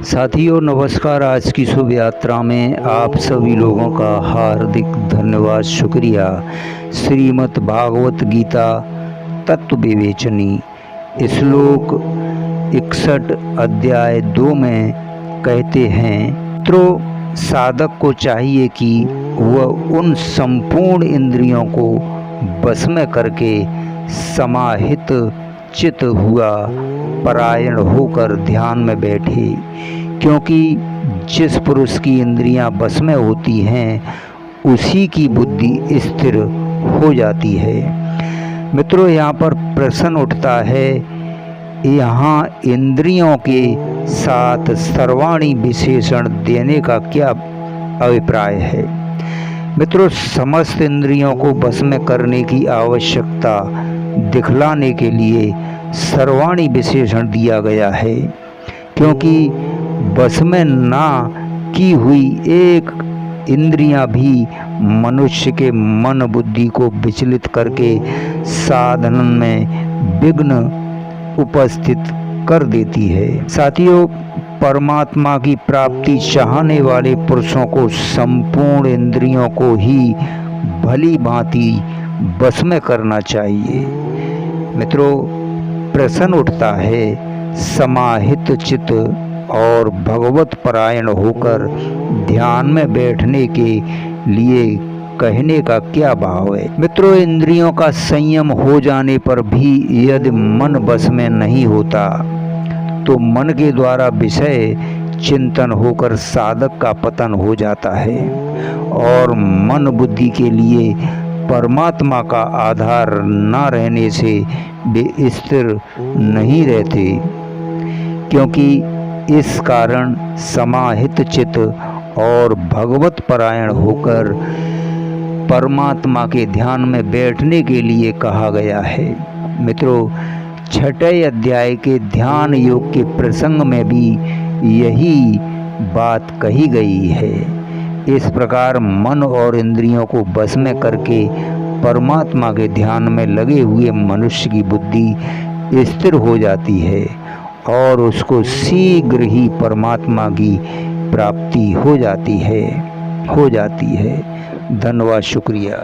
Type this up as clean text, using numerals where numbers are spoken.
साथियों नमस्कार। आज की शुभ यात्रा में आप सभी लोगों का हार्दिक धन्यवाद, शुक्रिया। श्रीमद् भागवत गीता तत्व विवेचनी श्लोक 61 अध्याय 2 में कहते हैं, तो साधक को चाहिए कि वह उन संपूर्ण इंद्रियों को बस में करके समाहित चित हुआ परायण होकर ध्यान में बैठे, क्योंकि जिस पुरुष की इंद्रियां बस में होती हैं उसी की बुद्धि स्थिर हो जाती है। मित्रों, यहाँ पर प्रश्न उठता है, यहाँ इंद्रियों के साथ सर्वाणी विशेषण देने का क्या अभिप्राय है। मित्रों, समस्त इंद्रियों को बस में करने की आवश्यकता दिखलाने के लिए सर्वाणी विशेषण दिया गया है, क्योंकि बस में ना की हुई एक इंद्रियां भी मनुष्य के मन बुद्धि को विचलित करके साधन में विघ्न उपस्थित कर देती है। साथियों, परमात्मा की प्राप्ति चाहने वाले पुरुषों को संपूर्ण इंद्रियों को ही भली भांति बस में करना चाहिए। मित्रों, प्रश्न उठता है, समाहित चित्त और भगवत परायण होकर ध्यान में बैठने के लिए कहने का क्या भाव है। मित्रों, इंद्रियों का संयम हो जाने पर भी यदि मन बस में नहीं होता तो मन के द्वारा विषय चिंतन होकर साधक का पतन हो जाता है और मन बुद्धि के लिए परमात्मा का आधार न रहने से वे स्थिर नहीं रहते, क्योंकि इस कारण समाहित चित्त और भगवत परायण होकर परमात्मा के ध्यान में बैठने के लिए कहा गया है। मित्रों, 6वें अध्याय के ध्यान योग के प्रसंग में भी यही बात कही गई है। इस प्रकार मन और इंद्रियों को बस में करके परमात्मा के ध्यान में लगे हुए मनुष्य की बुद्धि स्थिर हो जाती है और उसको शीघ्र ही परमात्मा की प्राप्ति हो जाती है। धन्यवाद, शुक्रिया।